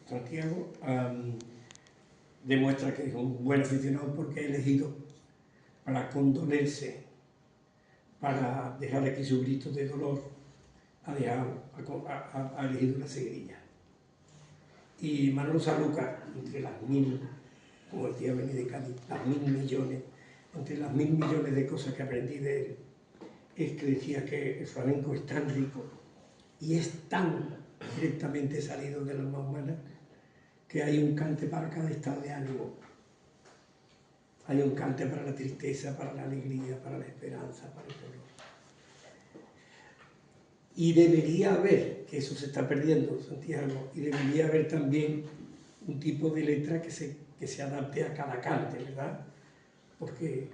Santiago demuestra que es un buen aficionado porque ha elegido para condolerse, para dejar aquí su grito de dolor, ha elegido una seguirilla. Y Manolo Sanlúcar, entre las mil, como decía Beni de Cádiz, las 1.000 millones, entre las 1.000 millones de cosas que aprendí de él, es que decía que el flamenco es tan rico y es tan directamente salido del alma humana que hay un cante para cada estado de ánimo. Hay un cante para la tristeza, para la alegría, para la esperanza, para el dolor. Y debería haber, que eso se está perdiendo, Santiago, y debería haber también un tipo de letra que se adapte a cada cante, ¿verdad? Porque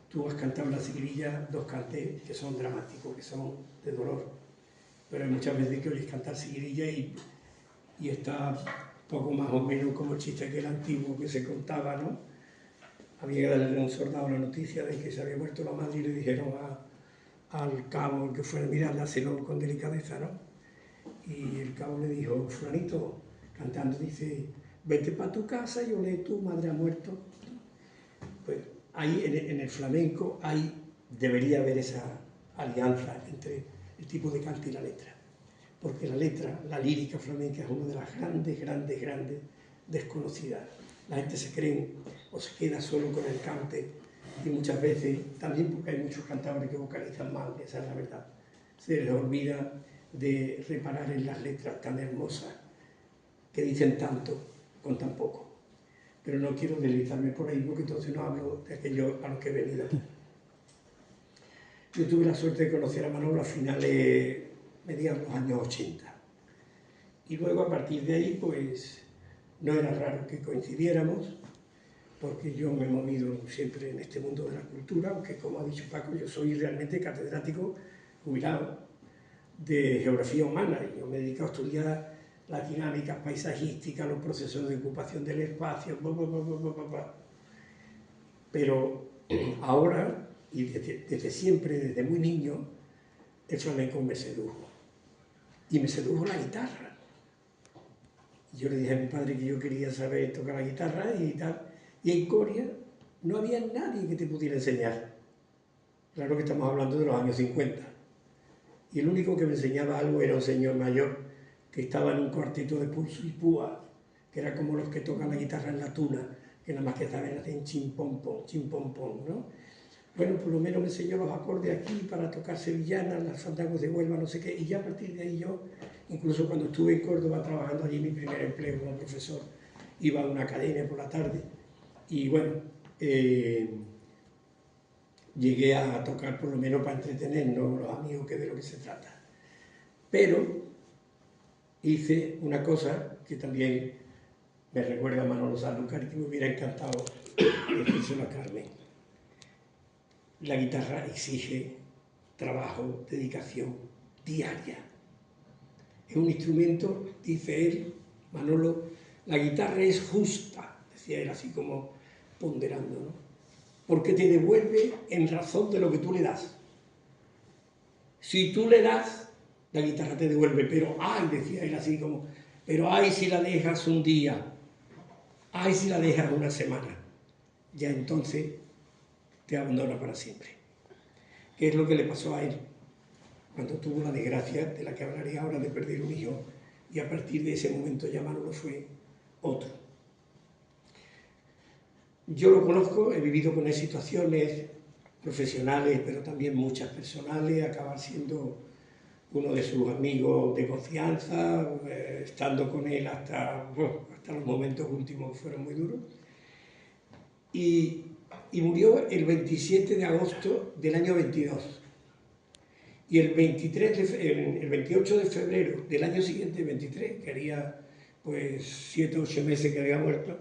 tú has cantado en la seguirilla 2 cantes que son dramáticos, que son de dolor, pero hay muchas veces que oyes cantar seguirilla y está poco más o menos como el chiste aquel antiguo que se contaba, ¿no? Había que darle a un soldado la noticia de que se había muerto la madre y le dijeron al cabo que fuera a mirarla, hacerlo con delicadeza, ¿no? Y el cabo le dijo, fulanito, cantando, dice, vete para tu casa y olé, tu madre ha muerto. Pues ahí en el flamenco debería haber esa alianza entre el tipo de cante y la letra. Porque la letra, la lírica flamenca es una de las grandes desconocidas. La gente se cree o se queda solo con el cante y muchas veces, también porque hay muchos cantadores que vocalizan mal, esa es la verdad, se les olvida de reparar en las letras tan hermosas que dicen tanto con tan poco. Pero no quiero deslizarme por ahí porque entonces no hablo de aquello a lo que he venido aquí. Yo tuve la suerte de conocer a Manolo a finales, mediados de los años 80. Y luego a partir de ahí, pues, no era raro que coincidiéramos, porque yo me he movido siempre en este mundo de la cultura, aunque como ha dicho Paco, yo soy realmente catedrático jubilado de geografía humana, y yo me he dedicado a estudiar las dinámicas paisajísticas, los procesos de ocupación del espacio, pero ahora, y desde siempre, desde muy niño, el flamenco me sedujo, y me sedujo la guitarra. Yo le dije a mi padre que yo quería saber tocar la guitarra y tal, y en Coria no había nadie que te pudiera enseñar. Claro que estamos hablando de los años 50. Y el único que me enseñaba algo era un señor mayor que estaba en un cuarteto de pulso y púa, que era como los que tocan la guitarra en la tuna, que nada más que saben hacer chimpom pom, ¿no? Bueno, por lo menos me enseñó los acordes aquí para tocar sevillanas, las fandangos de Huelva, no sé qué, y ya a partir de ahí yo, incluso cuando estuve en Córdoba trabajando allí, mi primer empleo como profesor, iba a una academia por la tarde, y bueno, llegué a tocar por lo menos para entretenernos los amigos, que de lo que se trata. Pero hice una cosa que también me recuerda a Manolo Sanlúcar y que me hubiera encantado decírselo a Carmen. La guitarra exige trabajo, dedicación diaria. Es un instrumento, dice él, Manolo, la guitarra es justa, decía él así como ponderando, ¿no? Porque te devuelve en razón de lo que tú le das. Si tú le das, la guitarra te devuelve, pero ay, decía él así como, pero ay si la dejas un día, ay si la dejas una semana, ya entonces te abandona para siempre. ¿Qué es lo que le pasó a él cuando tuvo la desgracia de la que hablaré ahora de perder un hijo? Y a partir de ese momento ya Manolo fue otro. Yo lo conozco, he vivido con él situaciones profesionales, pero también muchas personales, acabar siendo uno de sus amigos de confianza, estando con él hasta los momentos últimos que fueron muy duros. Y murió el 27 de agosto del año 22. Y el 28 de febrero del año siguiente, 23, que haría pues 7 o 8 meses que había muerto,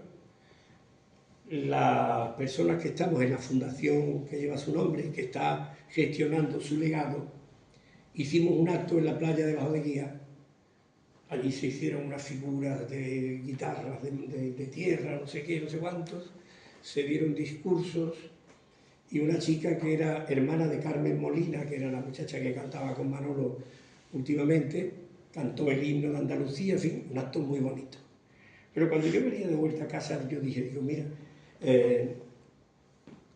las personas que estamos en la fundación que lleva su nombre y que está gestionando su legado, hicimos un acto en la playa de Bajo de Guía. Allí se hicieron unas figuras de guitarras de tierra, no sé qué, no sé cuántos, se dieron discursos y una chica que era hermana de Carmen Molina, que era la muchacha que cantaba con Manolo últimamente, cantó el himno de Andalucía, en fin, un acto muy bonito. Pero cuando yo venía de vuelta a casa, yo dije, digo, mira,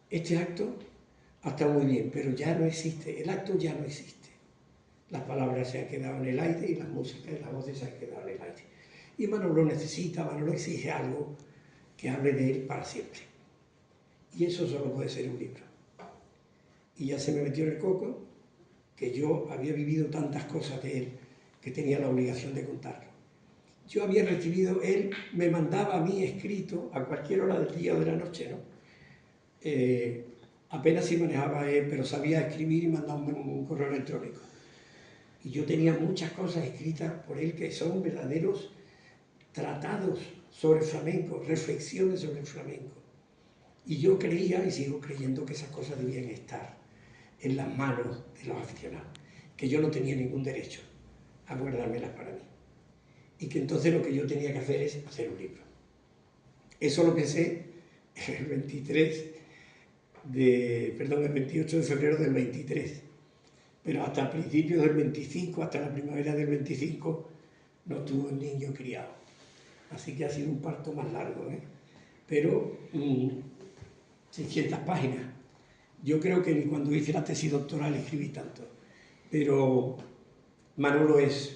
este acto ha estado muy bien, pero ya no existe, el acto ya no existe. Las palabras se han quedado en el aire y las músicas y las voces se han quedado en el aire. Y Manolo necesita, Manolo exige algo que hable de él para siempre. Y eso solo puede ser un libro. Y ya se me metió en el coco que yo había vivido tantas cosas de él que tenía la obligación de contarlo. Yo había recibido, él me mandaba a mí escrito a cualquier hora del día o de la noche, ¿no? Apenas si manejaba él, pero sabía escribir y mandar un correo electrónico. Y yo tenía muchas cosas escritas por él que son verdaderos tratados sobre el flamenco, reflexiones sobre el flamenco. Y yo creía y sigo creyendo que esas cosas debían estar en las manos de los aficionados, que yo no tenía ningún derecho a guardármelas para mí. Y que entonces lo que yo tenía que hacer es hacer un libro. Eso lo pensé el 28 de febrero del 23. Pero hasta el principio del 25, hasta la primavera del 25, no tuvo el niño criado. Así que ha sido un parto más largo, ¿eh? Pero 600 páginas. Yo creo que ni cuando hice la tesis doctoral escribí tanto. Pero Manolo es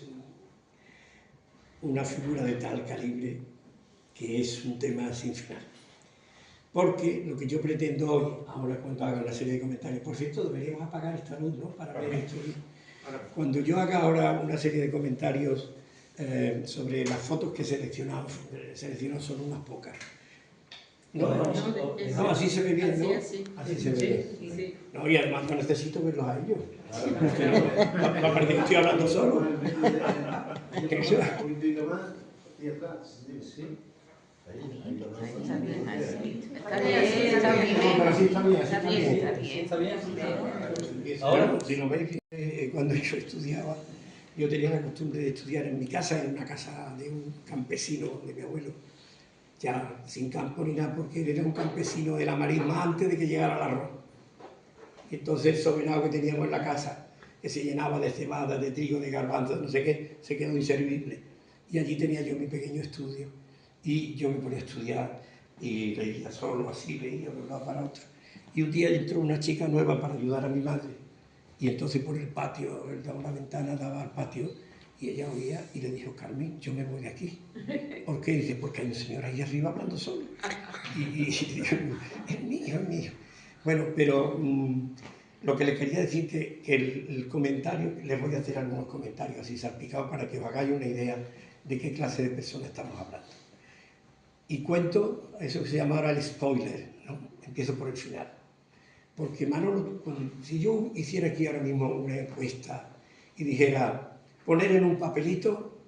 una figura de tal calibre que es un tema sin final. Porque lo que yo pretendo hoy, ahora cuando haga la serie de comentarios, por cierto, deberíamos apagar esta luz, ¿no?, para ver esto. Cuando yo haga ahora una serie de comentarios sobre las fotos que he seleccionado solo unas pocas. No, así se ve bien, ¿no? Así se ve bien. Sí. No, y además no necesito verlos a ellos. No parece que estoy hablando solo. Un poquito más y atrás. Sí. Está bien, está bien. Ahora, si lo veis, cuando yo estudiaba, yo tenía la costumbre de estudiar en mi casa, en una casa de un campesino de mi abuelo, ya sin campo ni nada, porque él era un campesino de la marisma antes de que llegara el arroz. Y entonces el sobenado que teníamos en la casa, que se llenaba de cebada, de trigo, de garbanzos, no sé qué, se quedó inservible. Y allí tenía yo mi pequeño estudio. Y yo me ponía a estudiar y leía solo, así, leía de un lado para otro. Y un día entró una chica nueva para ayudar a mi madre. Y entonces por el patio, él daba una ventana, daba al patio, y ella oía y le dijo, Carmen, yo me voy de aquí. ¿Por qué? Dice, porque hay un señor ahí arriba hablando solo. Y digo, es mío, es mío. Bueno, pero lo que les quería decir que el comentario, les voy a hacer algunos comentarios así salpicados para que os hagáis una idea de qué clase de personas estamos hablando. Y cuento eso que se llama ahora el spoiler, ¿no? Empiezo por el final. Porque Manolo, si yo hiciera aquí ahora mismo una encuesta y dijera, poner en un papelito,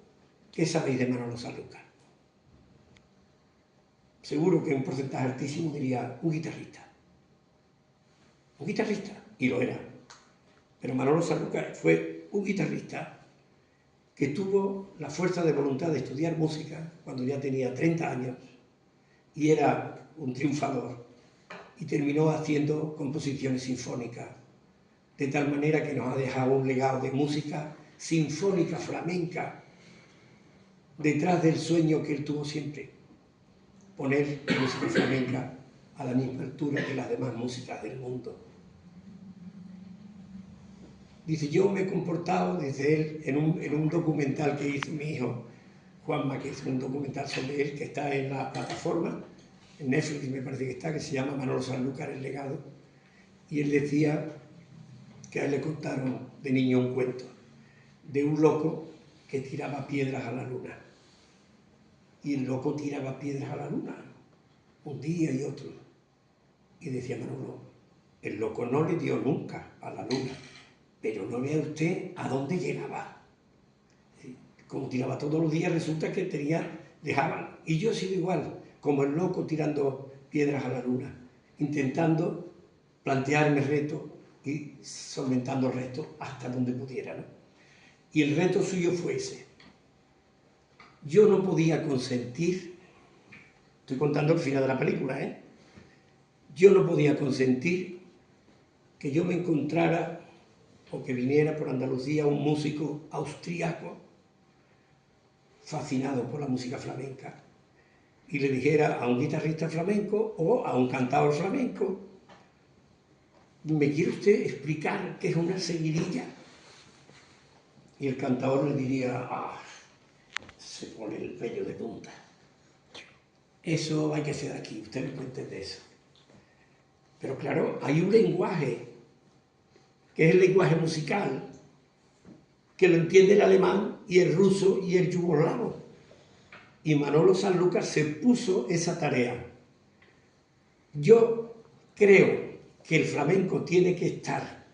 ¿qué sabéis de Manolo Sanlúcar? Seguro que un porcentaje altísimo diría, un guitarrista. Un guitarrista, y lo era. Pero Manolo Sanlúcar fue un guitarrista que tuvo la fuerza de voluntad de estudiar música cuando ya tenía 30 años y era un triunfador y terminó haciendo composiciones sinfónicas, de tal manera que nos ha dejado un legado de música sinfónica flamenca detrás del sueño que él tuvo siempre, poner música flamenca a la misma altura que las demás músicas del mundo. Dice, yo me he comportado, dice él, en un documental que hizo mi hijo, Juanma, que hizo un documental sobre él, que está en la plataforma, en Netflix me parece que está, que se llama Manolo Sanlúcar, el legado, y él decía que a él le contaron de niño un cuento de un loco que tiraba piedras a la luna. Y el loco tiraba piedras a la luna, un día y otro. Y decía Manolo, el loco no le dio nunca a la luna, pero no vea usted a dónde llegaba. Como tiraba todos los días, resulta que dejaban. Y yo he sido igual, como el loco tirando piedras a la luna, intentando plantearme retos y solventando retos hasta donde pudiera, ¿no? Y el reto suyo fue ese. Yo no podía consentir, estoy contando el final de la película, ¿eh? Yo no podía consentir que yo me encontrara o que viniera por Andalucía un músico austríaco fascinado por la música flamenca, y le dijera a un guitarrista flamenco o a un cantador flamenco: ¿me quiere usted explicar qué es una seguidilla? Y el cantador le diría: se pone el vello de punta. Eso hay que ser aquí, usted no puede entender eso. Pero claro, hay un lenguaje, que es el lenguaje musical, que lo entiende el alemán y el ruso y el yugoslavo. Y Manolo Sanlúcar se puso esa tarea. Yo creo que el flamenco tiene que estar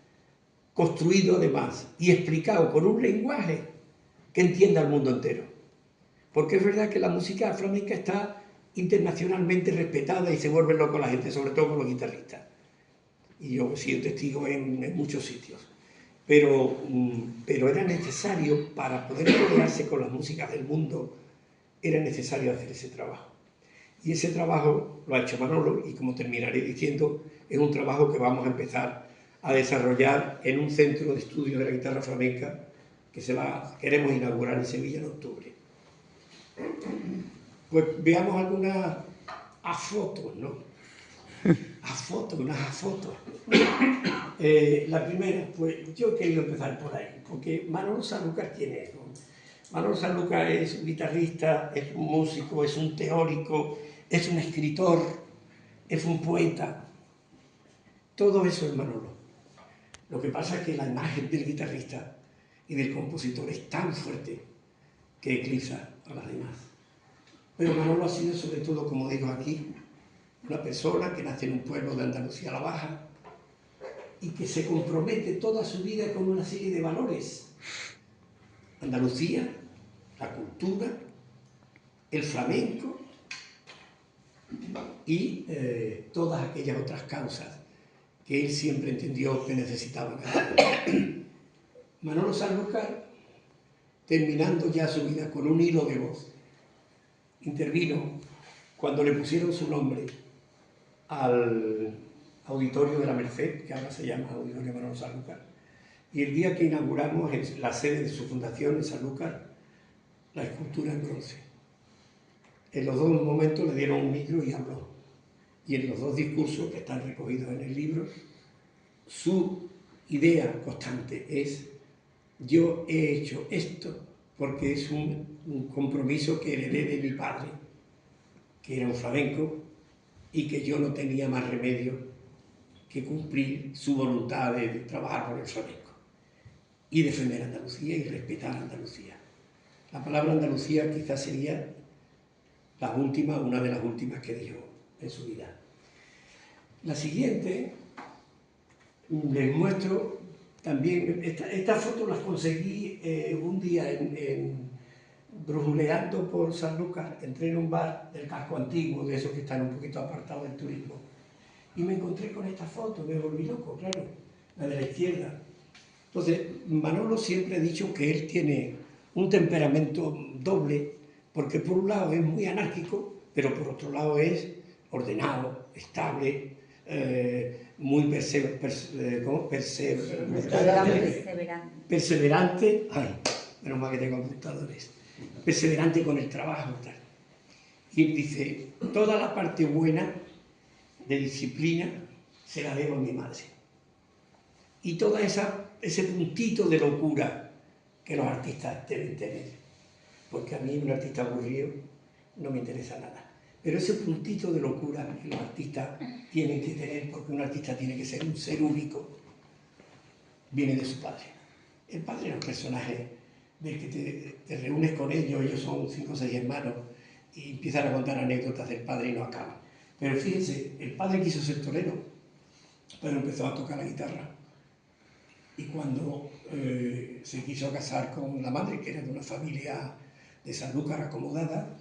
construido además y explicado con un lenguaje que entienda al mundo entero. Porque es verdad que la música flamenca está internacionalmente respetada y se vuelve loco la gente, sobre todo con los guitarristas. Y yo he sido testigo en muchos sitios. Pero era necesario, para poder rodearse con las músicas del mundo, era necesario hacer ese trabajo. Y ese trabajo lo ha hecho Manolo, y como terminaré diciendo, es un trabajo que vamos a empezar a desarrollar en un centro de estudio de la guitarra flamenca que queremos inaugurar en Sevilla en octubre. Pues veamos algunas fotos, ¿no? Unas fotos. La primera, pues yo he querido empezar por ahí, porque Manolo Sanlúcar, ¿quién es? Manolo Sanlúcar es un guitarrista, es un músico, es un teórico, es un escritor, es un poeta. Todo eso es Manolo. Lo que pasa es que la imagen del guitarrista y del compositor es tan fuerte que eclipsa a las demás. Pero Manolo ha sido, sobre todo, como digo aquí, una persona que nace en un pueblo de Andalucía la Baja y que se compromete toda su vida con una serie de valores. Andalucía, la cultura, el flamenco y todas aquellas otras causas que él siempre entendió que necesitaban. Manolo Sanlúcar, terminando ya su vida con un hilo de voz, intervino cuando le pusieron su nombre al auditorio de la Merced, que ahora se llama Auditorio Manolo Sanlúcar, y el día que inauguramos en la sede de su fundación en Sanlúcar, la escultura en bronce. En los dos momentos le dieron un micro y habló. Y en los dos discursos que están recogidos en el libro, su idea constante es: yo he hecho esto porque es un compromiso que heredé de mi padre, que era un flamenco, y que yo no tenía más remedio que cumplir su voluntad de trabajar por el flamenco y defender Andalucía y respetar Andalucía. La palabra Andalucía quizás sería una de las últimas que dijo en su vida. La siguiente, les muestro también, estas fotos las conseguí un día brujuleando por Sanlúcar. Entré en un bar del casco antiguo, de esos que están un poquito apartados del turismo, y me encontré con esta foto, me volví loco, claro, la de la izquierda. Entonces, Manolo siempre ha dicho que él tiene un temperamento doble, porque por un lado es muy anárquico, pero por otro lado es ordenado, estable, muy perseverante. Ay, menos mal que tengo apuntadores. Perseverante con el trabajo, tal. Y él dice: toda la parte buena de disciplina se la debo a mi madre. Y todo ese puntito de locura que los artistas deben tener. Porque a mí un artista aburrido no me interesa nada. Pero ese puntito de locura que los artistas tienen que tener, porque un artista tiene que ser un ser único, viene de su padre. El padre es un personaje del que te reúnes con ellos son 5 o 6 hermanos, y empiezan a contar anécdotas del padre y no acaban. Pero fíjense, el padre quiso ser torero, pero empezó a tocar la guitarra. Y cuando se quiso casar con la madre, que era de una familia de Sanlúcar acomodada,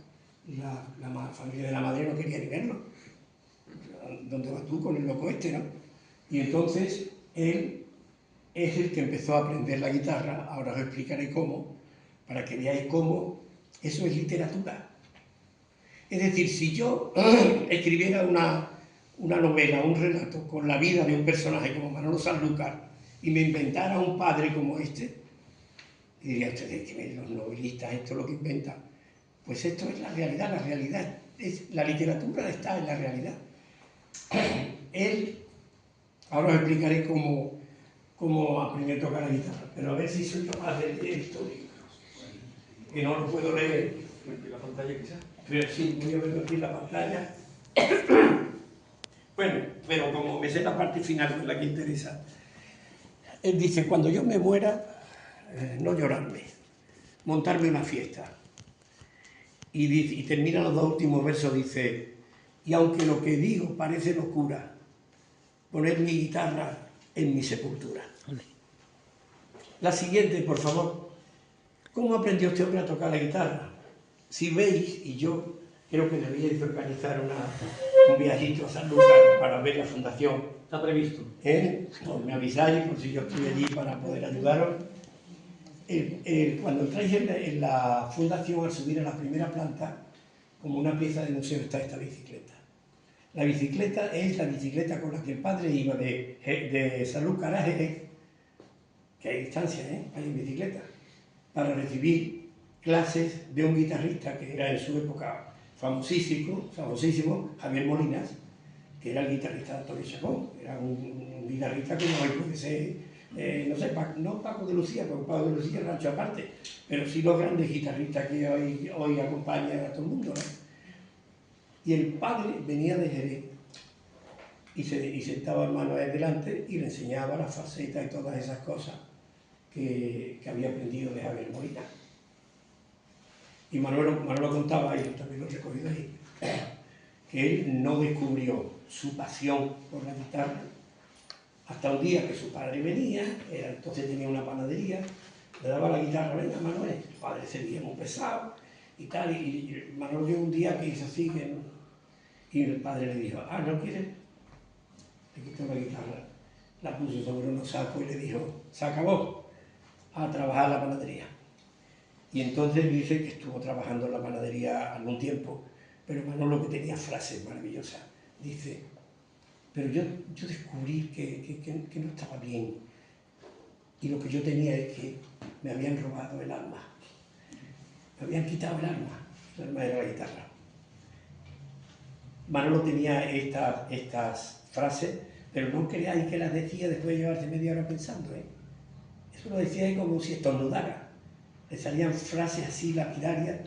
la familia de la madre no quería ni verlo. ¿Dónde vas tú con el loco este, no? Y entonces él es el que empezó a aprender la guitarra. Ahora os explicaré cómo, para que veáis cómo eso es literatura. Es decir, si yo escribiera una novela, un relato con la vida de un personaje como Manolo Sanlúcar y me inventara un padre como este, diría ustedes que los novelistas esto es lo que inventan. Pues esto es la realidad la literatura está en la realidad. Él, ahora os explicaré cómo aprendí a tocar la guitarra, pero a ver si soy capaz de leer estos libros, que no lo puedo leer. ¿La pantalla quizás? Pero sí, voy a ver aquí la pantalla. Bueno, pero como me sé la parte final, que es la que interesa. Él dice, cuando yo me muera, no llorarme, montarme una fiesta. Y termina los 2 últimos versos, dice, y aunque lo que digo parece locura, poner mi guitarra en mi sepultura. La siguiente, por favor. ¿Cómo aprendió este hombre a tocar la guitarra? Si veis, y yo creo que deberíais de organizar un viajito a Sanlúcar para ver la fundación. Está previsto. Pues me avisáis, por si yo estoy allí para poder ayudaros. Cuando entráis en la fundación, al subir a la primera planta, como una pieza de museo está esta bicicleta. La bicicleta es la bicicleta con la que el padre iba de Sanlúcar a Jerez, que hay distancia, hay en bicicleta, para recibir clases de un guitarrista que era en su época famosísimo, Javier Molinas, que era el guitarrista de Antonio Chacón. Era un guitarrista como hoy puede ser, no sé, no Paco de Lucía, porque Paco de Lucía es rancho aparte, pero sí los grandes guitarristas que hoy acompañan a todo el mundo, ¿no? Y el padre venía de Jerez y sentaba a Manuel delante y le enseñaba la faceta y todas esas cosas que había aprendido de Javier Molina. Y Manuel lo contaba, y yo también lo he recogido ahí, que él no descubrió su pasión por la guitarra hasta un día que su padre venía, entonces tenía una panadería, le daba la guitarra, venga Manuel, el padre se veía muy pesado y tal, y Manuel vio un día que hizo así, y el padre le dijo, ¿no quieres? Le quitó la guitarra, la puso sobre unos sacos y le dijo, se acabó, a trabajar en la panadería. Y entonces dice que estuvo trabajando en la panadería algún tiempo, pero Manolo que tenía frases maravillosas, dice, pero yo descubrí que no estaba bien, y lo que yo tenía es que me habían robado el alma, me habían quitado el alma de la guitarra. Manolo tenía estas frases, pero no creáis que las decía después de llevarse media hora pensando, Eso lo decía como si estornudara. Le salían frases así lapidarias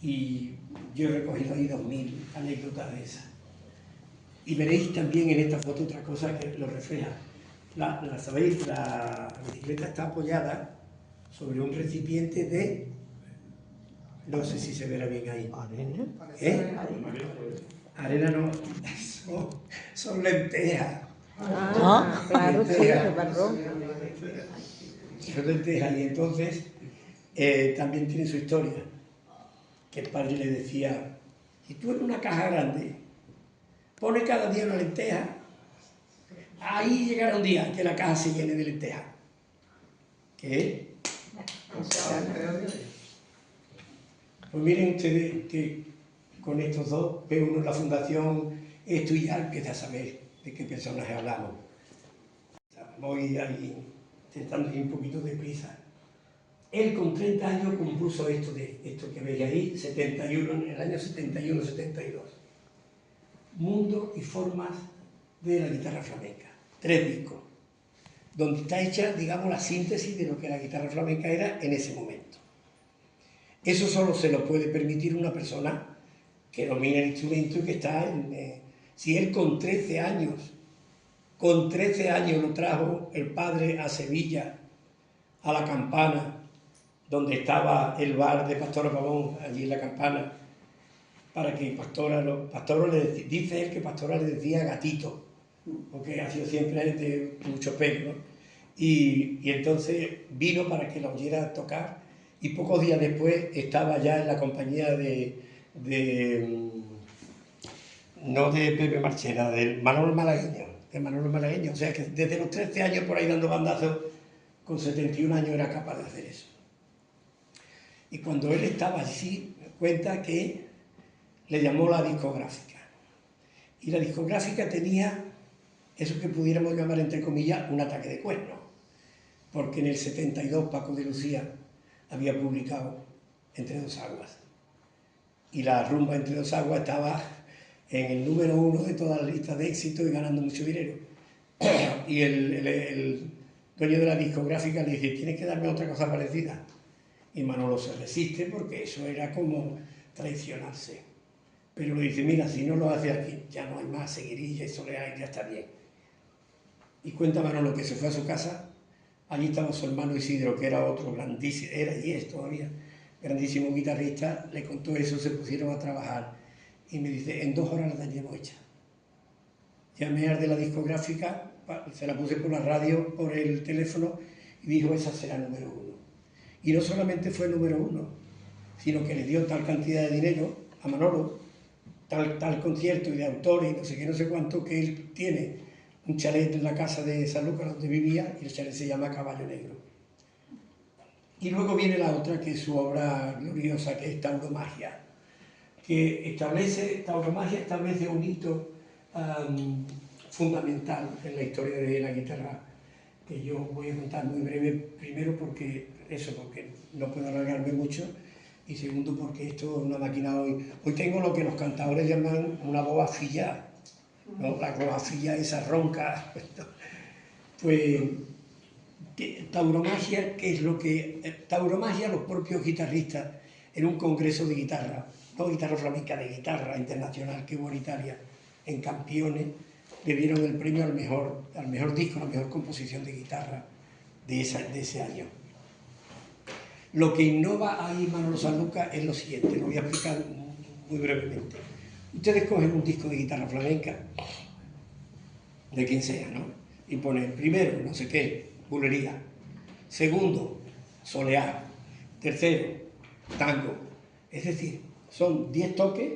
y yo he recogido ahí 2000 anécdotas de esas. Y veréis también en esta foto otra cosa que lo refleja. ¿Sabéis? La bicicleta está apoyada sobre un recipiente de... No sé si se verá bien ahí. ¿Arena? Arena no, son lentejas. Claro, sí, de barro. Son lentejas, y entonces también tiene su historia, que el padre le decía, si tú en una caja grande pones cada día una lenteja, ahí llegará un día que la caja se llene de lentejas. ¿Qué? Pues miren ustedes que con estos dos ve uno en la fundación esto y ya empieza a saber de qué personaje hablamos. Voy ahí intentando ir un poquito de prisa. Él con 30 años compuso esto que veis ahí, 71, en el año 71-72. Mundo y formas de la guitarra flamenca. 3 discos, donde está hecha, digamos, la síntesis de lo que la guitarra flamenca era en ese momento. Eso solo se lo puede permitir una persona que domina el instrumento y que está si él con 13 años lo trajo el padre a Sevilla, a La Campana, donde estaba el bar de Pastora Pavón, allí en La Campana, para que dice él que Pastora le decía gatito, porque ha sido siempre de mucho pelo, ¿no? Y entonces vino para que lo oyera tocar, y pocos días después estaba ya en la compañía no de Pepe Marchena, de Manolo Malagueño, o sea que desde los 13 años por ahí dando bandazos, con 71 años era capaz de hacer eso. Y cuando él estaba allí, me cuenta que le llamó la discográfica. Y la discográfica tenía eso que pudiéramos llamar, entre comillas, un ataque de cuerno. Porque en el 72 Paco de Lucía había publicado Entre dos aguas. y la rumba Entre dos aguas estaba en el número 1 de todas las listas de éxito y ganando mucho dinero. Y el dueño de la discográfica le dice, tienes que darme otra cosa parecida. Y Manolo se resiste porque eso era como traicionarse. Pero le dice, mira, si no lo hace aquí, ya no hay más seguirilla y soleá y ya está bien. Y cuenta Manolo que se fue a su casa, allí estaba su hermano Isidro, que era otro grandísimo, era y es todavía, grandísimo guitarrista, le contó eso, se pusieron a trabajar. Y me dice, en 2 horas la teníamos hecha. Llamé al de la discográfica, se la puse por la radio, por el teléfono, y dijo, esa será número 1. Y no solamente fue número 1, sino que le dio tal cantidad de dinero a Manolo, tal concierto y de autores y no sé qué, no sé cuánto, que él tiene un chalet en la casa de San Lucas donde vivía, y el chalet se llama Caballo Negro. Y luego viene la otra, que es su obra gloriosa, que es Tauromagia, que Tauromagia establece un hito fundamental en la historia de la guitarra, que yo voy a contar muy breve, primero porque no puedo alargarme mucho, y segundo porque esto es una máquina hoy. Hoy tengo lo que los cantadores llaman una voz afillada, ¿no? La voz afillada, esa ronca. Pues Tauromagia, ¿qué es lo que...? Tauromagia, los propios guitarristas, en un congreso de guitarra, no guitarra flamenca, de guitarra internacional que hubo en Italia, en Campione, le dieron el premio al mejor disco, a la mejor composición de guitarra de ese año. Lo que innova ahí Manolo Sanlúcar es lo siguiente, lo voy a explicar muy brevemente. Ustedes cogen un disco de guitarra flamenca, de quien sea, ¿no? Y ponen primero, no sé qué, bulería, segundo, soleá, tercero, tango. Es decir, son 10 toques,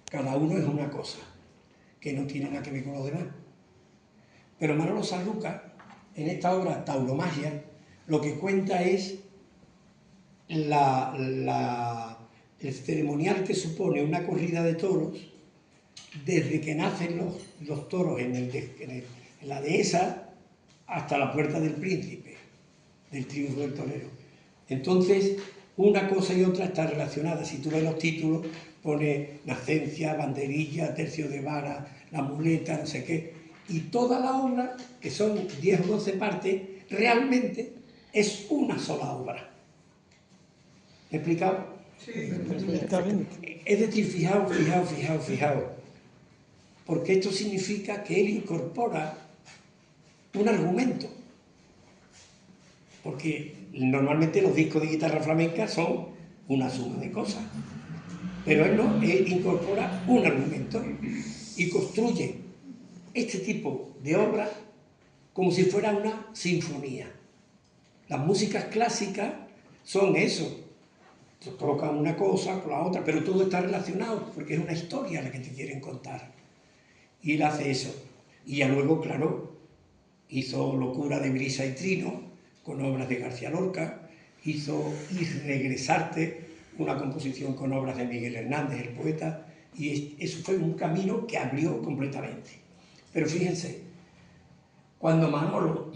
cada uno es una cosa, que no tiene nada que ver con los demás. Pero Manolo Sanlúcar, en esta obra Tauromagia, lo que cuenta es el ceremonial que supone una corrida de toros, desde que nacen los toros en la dehesa hasta la puerta del príncipe, del triunfo del torero. Entonces, una cosa y otra está relacionada. Si tú ves los títulos, pone nacencia, banderilla, tercio de vara, la muleta, no sé qué. Y toda la obra, que son 10 o 12 partes, realmente es una sola obra. ¿Me he explicado? Sí, Perfectamente. Es decir, fijaos. Porque esto significa que él incorpora un argumento. Porque normalmente los discos de guitarra flamenca son una suma de cosas. Pero él no, él incorpora un argumento y construye este tipo de obra como si fuera una sinfonía. Las músicas clásicas son eso. Tocan una cosa con la otra, pero todo está relacionado porque es una historia la que te quieren contar. Y él hace eso. Y ya luego, claro, hizo Locura de Brisa y Trino con obras de García Lorca, hizo Ir Regresarte, una composición con obras de Miguel Hernández, el poeta, y eso fue un camino que abrió completamente. Pero fíjense, cuando Manolo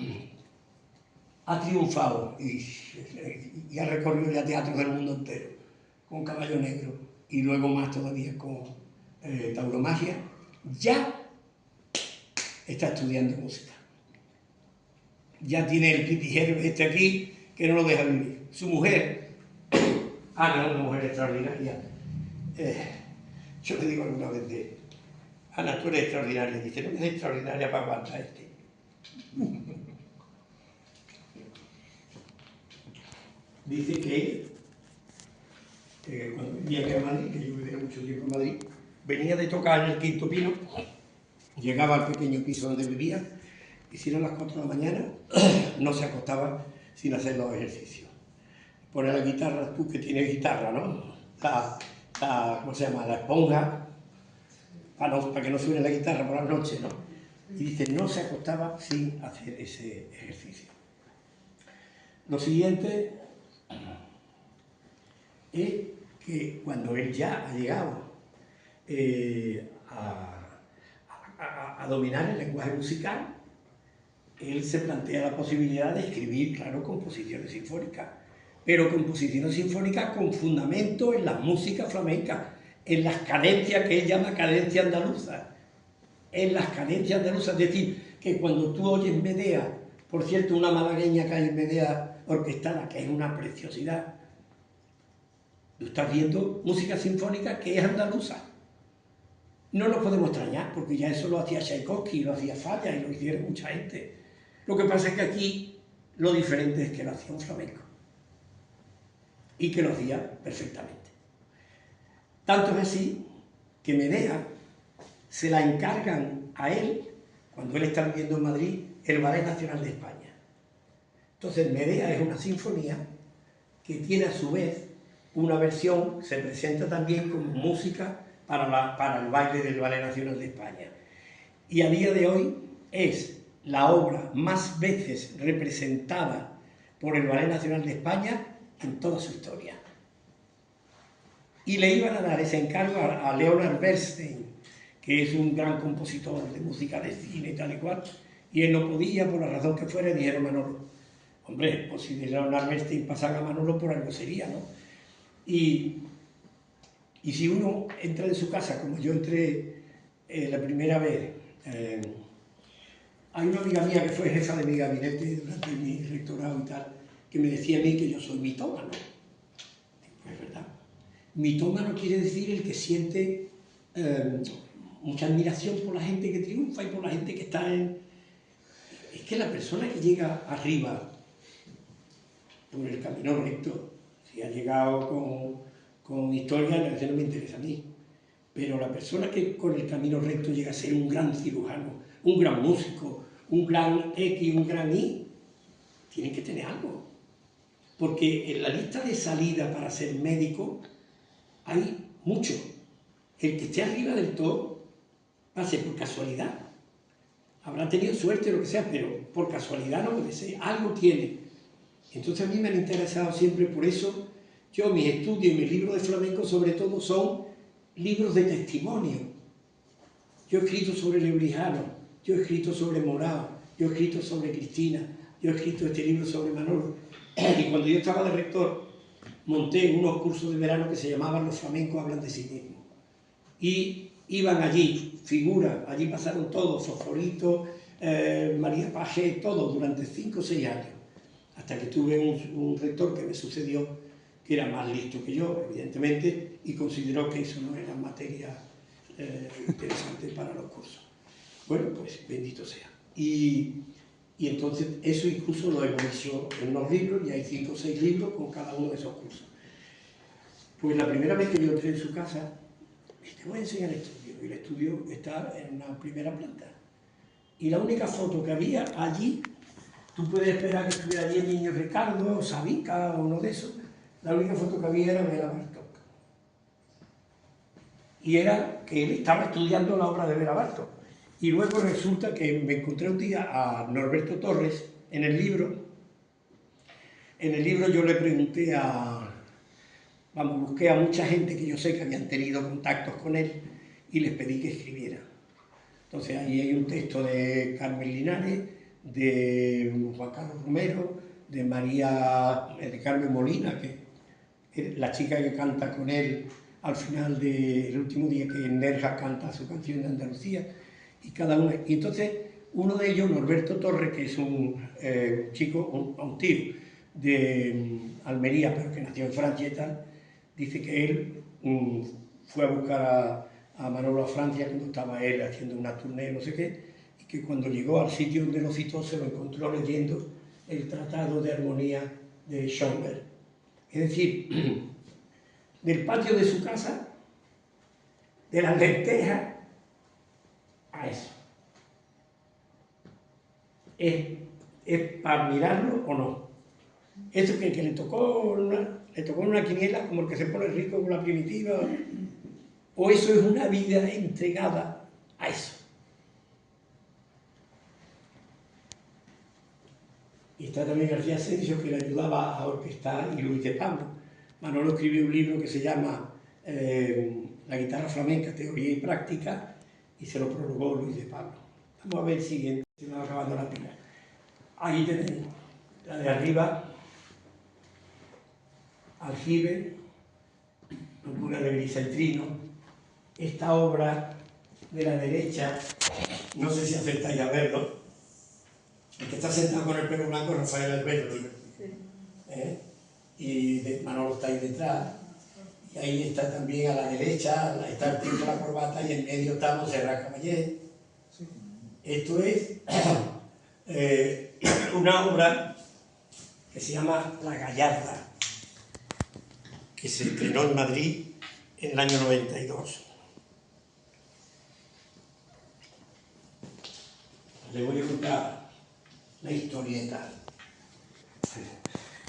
ha triunfado y ha recorrido ya teatros del mundo entero con Caballo Negro y luego más todavía con Tauromagia, ya está estudiando música. Ya tiene el pitijero este aquí que no lo deja vivir. Su mujer, Ana, una mujer extraordinaria, yo le digo alguna vez de Ana, tú eres extraordinaria. Dice, no es extraordinaria para aguantar este. Dice que cuando vivía aquí en Madrid, que yo vivía mucho tiempo en Madrid, venía de tocar en el Quinto Pino, llegaba al pequeño piso donde vivía, y si eran las 4 de la mañana, no se acostaba sin hacer los ejercicios. Pone la guitarra, tú que tienes guitarra, ¿no? ¿Cómo se llama? La esponja, para que no suene la guitarra por la noche, ¿no? Y dice, no se acostaba sin hacer ese ejercicio. Lo siguiente es que cuando él ya ha llegado a dominar el lenguaje musical, él se plantea la posibilidad de escribir, claro, composiciones sinfónicas, pero composiciones sinfónicas con fundamento en la música flamenca, en las cadencias que él llama cadencia andaluza, en las cadencias andaluzas, es decir, que cuando tú oyes Medea, por cierto, una malagueña que hay en Medea orquestada, que es una preciosidad, tú estás viendo música sinfónica que es andaluza. No nos podemos extrañar, porque ya eso lo hacía Tchaikovsky, lo hacía Falla y lo hicieron mucha gente. Lo que pasa es que aquí lo diferente es que lo hacía un flamenco. Y que lo hacía perfectamente. Tanto es así que Medea se la encargan a él, cuando él está viviendo en Madrid, el Ballet Nacional de España. Entonces Medea es una sinfonía que tiene a su vez una versión, se presenta también como música para el baile del Ballet Nacional de España. Y a día de hoy es la obra más veces representada por el Ballet Nacional de España en toda su historia. Y le iban a dar ese encargo a Leonard Bernstein, que es un gran compositor de música de cine y tal y cual, y él no podía, por la razón que fuera, y dijeron Manolo, hombre, pues si de Leonard Bernstein pasan a Manolo, por algo sería, ¿no? Y si uno entra en su casa, como yo entré la primera vez, hay una amiga mía que fue jefa de mi gabinete durante mi rectorado y tal, que me decía a mí que yo soy mitómano. Es verdad. Mitómano quiere decir el que siente mucha admiración por la gente que triunfa y por la gente que está en... Es que la persona que llega arriba por el camino recto, si ha llegado con historia, eso no me interesa a mí, pero la persona que con el camino recto llega a ser un gran cirujano, un gran músico, un gran X, un gran Y, tienen que tener algo. Porque en la lista de salida para ser médico hay mucho. El que esté arriba del todo va a ser por casualidad. Habrá tenido suerte o lo que sea, pero por casualidad no puede ser. Algo tiene. Entonces a mí me han interesado siempre, por eso yo mis estudios y mis libros de flamenco sobre todo son libros de testimonio. Yo he escrito sobre Lebrijano, yo he escrito sobre Morao, yo he escrito sobre Cristina, yo he escrito este libro sobre Manolo. Y cuando yo estaba de rector, monté unos cursos de verano que se llamaban Los flamencos hablan de sí mismos. Y iban allí, figuras, allí pasaron todos, Fosforito, María Pajé, todos, durante 5 o 6 años. Hasta que tuve un rector que me sucedió, que era más listo que yo, evidentemente, y consideró que eso no era materia interesante para los cursos. Bueno, pues bendito sea. Y entonces eso incluso lo hemos hecho en unos libros, y hay 5 o 6 libros con cada uno de esos cursos. Pues la primera vez que yo entré en su casa, te voy a enseñar el estudio, y el estudio está en la primera planta. Y la única foto que había allí, tú puedes esperar que estuviera allí el niño Ricardo, o Sabica, o uno de esos, la única foto que había era Bela Bartók. Y era que él estaba estudiando la obra de Bela Bartók. Y luego resulta que me encontré un día a Norberto Torres en el libro. En el libro yo le pregunté busqué a mucha gente que yo sé que habían tenido contactos con él y les pedí que escribiera. Entonces ahí hay un texto de Carmen Linares, de Juan Carlos Romero, de Carmen Molina, que es la chica que canta con él al final del último día que Nerja canta su canción de Andalucía, y cada uno. Y entonces uno de ellos, Norberto Torres, que es un chico, un tío de Almería, pero que nació en Francia y tal, dice que él fue a buscar a Manolo a Francia cuando estaba él haciendo una tournée, no sé qué, y que cuando llegó al sitio donde lo citó se lo encontró leyendo el Tratado de Armonía de Schoenberg. Es decir, del patio de su casa, de las lentejas, a eso. ¿Es para mirarlo o no? Eso que le tocó una quiniela como el que se pone rico con la primitiva, o eso es una vida entregada a eso. Y está también García Asensio, que le ayudaba a orquestar, y Luis de Pablo. Manolo escribió un libro que se llama La guitarra flamenca, teoría y práctica, y se lo prologó Luis de Pablo. Vamos a ver el siguiente, se me va acabando la pila. Ahí tenéis la de arriba, aljibe, locura de Griseltrino, esta obra de la derecha, no sé si acertáis a verlo, el que está sentado con el pelo blanco es Rafael Alberti, y Manolo está ahí detrás, y ahí está también a la derecha, está el tío con la corbata, y en medio estamos Serrat Caballé. Esto es una obra que se llama La Gallarda, que se estrenó en Madrid en el año 92. Le voy a contar la historieta.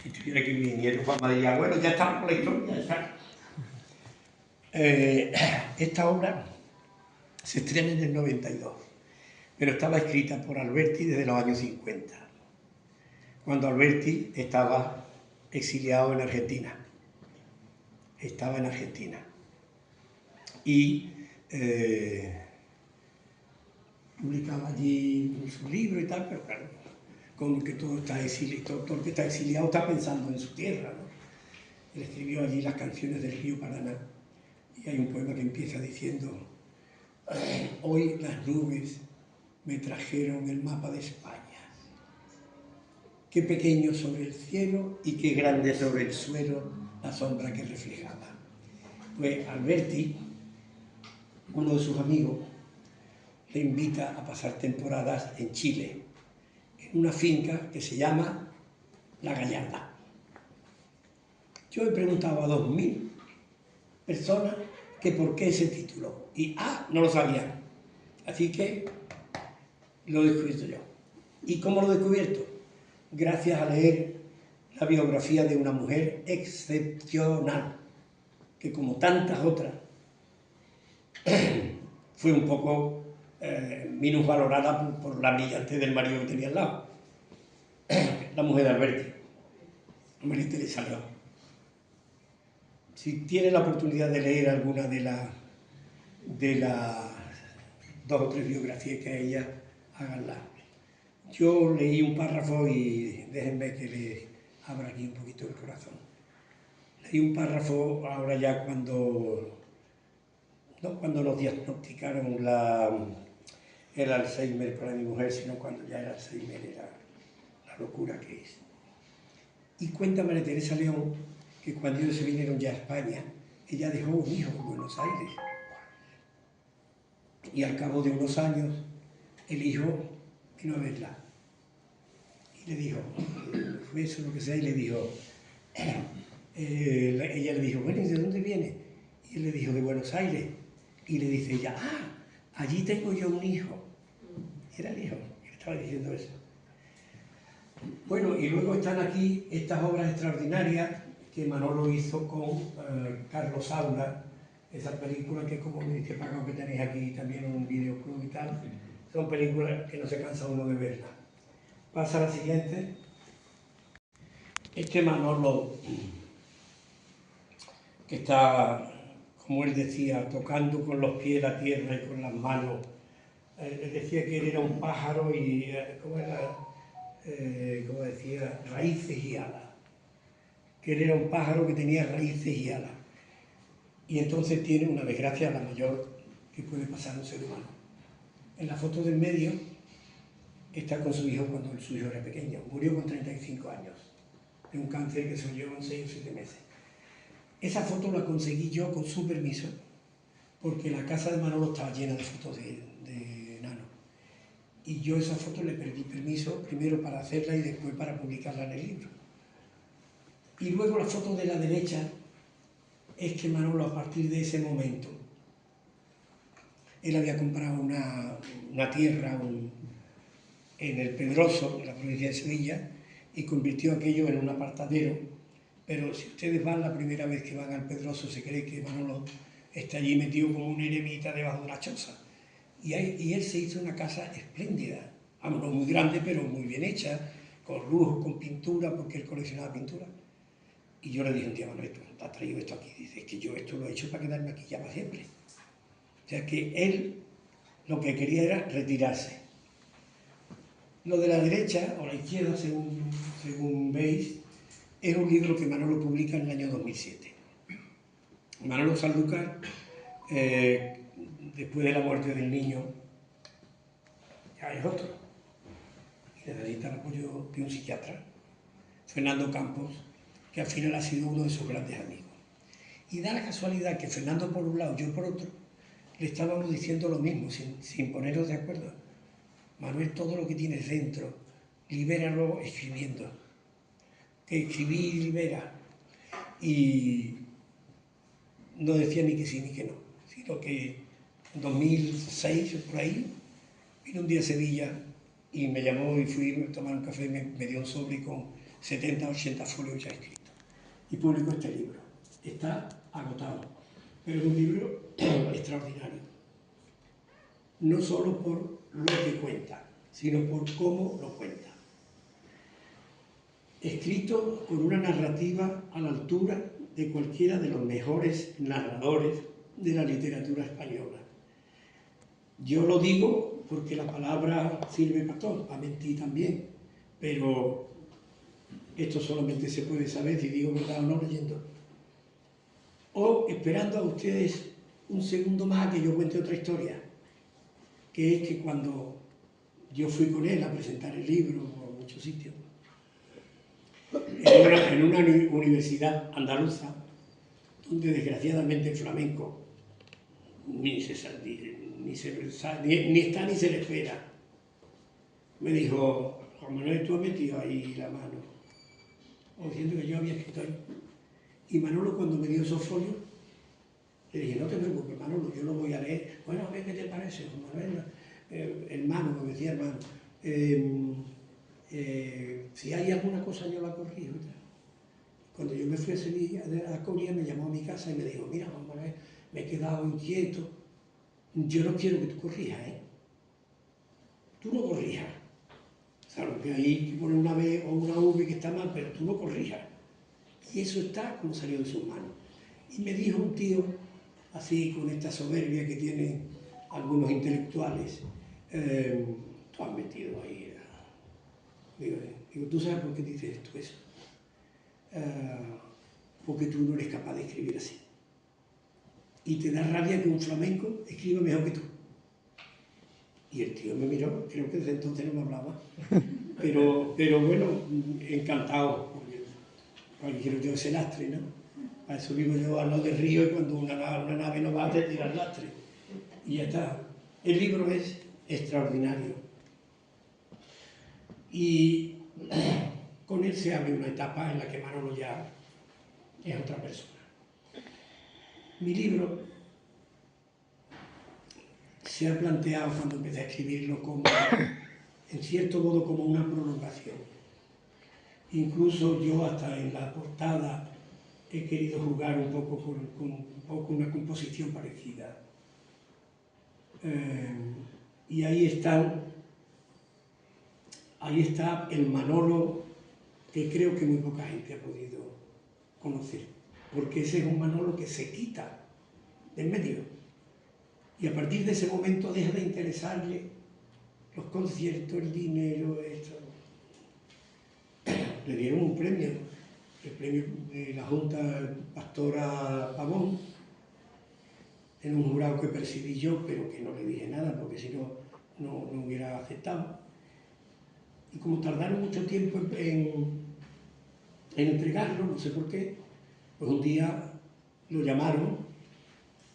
Si tuviera aquí mi nieto Juan Madrid, bueno, ya estamos con la historia, ya está. Esta obra se estrena en el 92, pero estaba escrita por Alberti desde los años 50, cuando Alberti estaba exiliado en Argentina. Estaba en Argentina. Y publicaba allí su libro y tal, pero claro, como que todo el que está exiliado está pensando en su tierra, ¿no? Él escribió allí las canciones del río Paraná, y hay un poema que empieza diciendo: hoy las nubes me trajeron el mapa de España, qué pequeño sobre el cielo y qué grande sobre el suelo la sombra que reflejaba. Pues Alberti, uno de sus amigos, le invita a pasar temporadas en Chile, en una finca que se llama La Gallarda. Yo he preguntado a 2000 personas que por qué ese título, y no lo sabían. Así que lo he descubierto yo. ¿Y cómo lo he descubierto? Gracias a leer la biografía de una mujer excepcional, que como tantas otras, fue un poco minusvalorada por la brillantez del marido que tenía al lado. La mujer de Alberti, María Teresa León. Si tienen la oportunidad de leer alguna de las 2 o 3 biografías que hay ella, háganla. Yo leí un párrafo y déjenme que les abra aquí un poquito el corazón. Leí un párrafo ahora ya cuando nos diagnosticaron el Alzheimer para mi mujer, sino cuando ya el Alzheimer era la locura que es. Y cuenta María Teresa León que cuando ellos se vinieron ya a España, ella dejó un hijo en Buenos Aires. Y al cabo de unos años, el hijo vino a verla. Y le dijo, eso lo que sea, y le dijo, ella le dijo, bueno, ¿y de dónde viene? Y él le dijo, de Buenos Aires. Y le dice ella, allí tengo yo un hijo. Y era el hijo que estaba diciendo eso. Bueno, y luego están aquí estas obras extraordinarias que Manolo hizo con Carlos Saura, esa película que, como me dice Paco, que tenéis aquí también un videoclub y tal, son películas que no se cansa uno de verlas. Pasa a la siguiente. Este Manolo, que está, como él decía, tocando con los pies la tierra y con las manos. Él decía que él era un pájaro y, ¿cómo era? Como decía, raíces y alas. Que él era un pájaro que tenía raíces y alas. Y entonces tiene una desgracia, la mayor que puede pasar a un ser humano. En la foto del medio está con su hijo cuando el suyo era pequeño. Murió con 35 años de un cáncer que se lo llevó en 6 o 7 meses. Esa foto la conseguí yo con su permiso, porque la casa de Manolo estaba llena de fotos de Nano. Y yo esa foto le pedí permiso, primero para hacerla y después para publicarla en el libro. Y luego la foto de la derecha es que Manolo, a partir de ese momento, él había comprado una tierra en el Pedroso, en la provincia de Sevilla, y convirtió aquello en un apartadero. Pero si ustedes van la primera vez que van al Pedroso, se cree que Manolo está allí metido como un eremita debajo de una choza. Y él se hizo una casa espléndida, no muy grande, pero muy bien hecha, con lujo, con pintura, porque él coleccionaba pintura. Y yo le dije un día, Manuel, ¿tú has traído esto aquí? Dice, es que yo esto lo he hecho para quedarme aquí ya para siempre. O sea que él lo que quería era retirarse. Lo de la derecha, o la izquierda, según veis, es un libro que Manolo publica en el año 2007. Manolo Sanlúcar después de la muerte del niño, ya es otro. Y necesita el apoyo de un psiquiatra, Fernando Campos, que al final ha sido uno de sus grandes amigos. Y da la casualidad que Fernando por un lado, yo por otro, le estábamos diciendo lo mismo, sin ponernos de acuerdo. Manuel, todo lo que tienes dentro, libéralo escribiendo. Que escribí libera. Y no decía ni que sí ni que no, sino que en 2006 o por ahí, vino un día a Sevilla y me llamó y fui a tomar un café y me dio un sobre con 70 o 80 folios ya escritos. Y publicó este libro. Está agotado, pero es un libro extraordinario. No solo por lo que cuenta, sino por cómo lo cuenta. Escrito con una narrativa a la altura de cualquiera de los mejores narradores de la literatura española. Yo lo digo porque la palabra sirve para todo, para mentir también, pero esto solamente se puede saber si digo verdad o no leyendo. O esperando a ustedes un segundo más a que yo cuente otra historia, que es que cuando yo fui con él a presentar el libro por muchos sitios, en una universidad andaluza, donde desgraciadamente el flamenco ni está ni se le espera, me dijo, Juan Manuel, tú has metido ahí la mano, o diciendo que yo había escrito ahí. Y Manolo, cuando me dio esos folios, le dije, no te preocupes, Manolo, yo lo voy a leer. Bueno, a ver qué te parece, Juan Manuel, hermano, me decía hermano. Si hay alguna cosa yo la corrijo. Cuando yo me fui a Sevilla, a Coria, me llamó a mi casa y me dijo, mira, Juan Manuel, me he quedado inquieto, yo no quiero que tú corrijas, ¿eh? Tú no corrijas. Claro que ahí pone una B o una V que está mal, pero tú no corrijas. Y eso está como salió de sus manos. Y me dijo un tío, así con esta soberbia que tienen algunos intelectuales, tú has metido ahí. Digo, ¿tú sabes por qué dices esto eso? Porque tú no eres capaz de escribir así. Y te da rabia que un flamenco escriba mejor que tú. Y el tío me miró, creo que desde entonces no me hablaba. Pero bueno, encantado. Porque quiero yo ese lastre, ¿no? Para eso vivo yo al lado del río y cuando una nave no va te tira el lastre. Y ya está. El libro es extraordinario. Y con él se abre una etapa en la que Manolo ya es otra persona. Mi libro se ha planteado cuando empecé a escribirlo como, en cierto modo, como una prolongación. Incluso yo hasta en la portada he querido jugar un poco con una composición parecida. Y ahí está el Manolo que creo que muy poca gente ha podido conocer, porque ese es un Manolo que se quita de en medio y a partir de ese momento deja de interesarle los conciertos, el dinero, esto. Le dieron un premio, el premio de la Junta Pastora Pavón, en un jurado que percibí yo, pero que no le dije nada, porque si no, no hubiera aceptado. Y como tardaron mucho tiempo en entregarlo, no sé por qué, pues un día lo llamaron,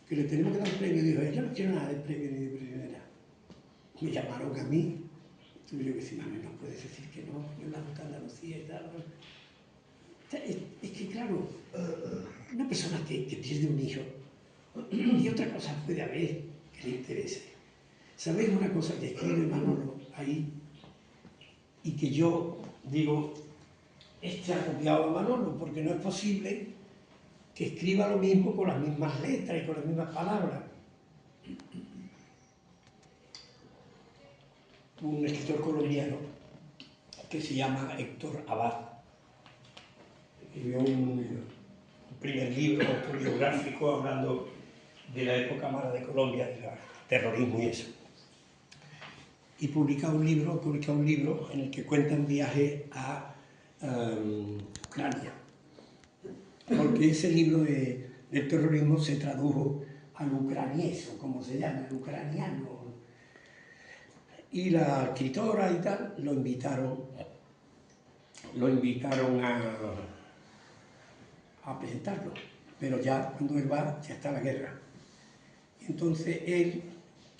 que le tenemos que dar el premio, y dijo, yo no quiero nada del premio ni de premio de nada. Me llamaron a mí, tuve yo que decir, mami, no puedes decir que no, yo en la Junta de Andalucía y tal. Es que claro, una persona que pierde un hijo, y otra cosa puede haber que le interese. ¿Sabéis una cosa que escribe Manolo ahí? Y que yo digo, ha copiado a Manolo, porque no es posible que escriba lo mismo con las mismas letras y con las mismas palabras. Un escritor colombiano que se llama Héctor Abad escribió un primer libro autobiográfico hablando de la época mala de Colombia, del terrorismo y eso. Y publica un libro en el que cuenta un viaje a Ucrania. Porque ese libro del terrorismo se tradujo al ucranieso, como se llama, el ucraniano. Y la escritora y tal lo invitaron a presentarlo, pero ya cuando él va ya está la guerra. Entonces él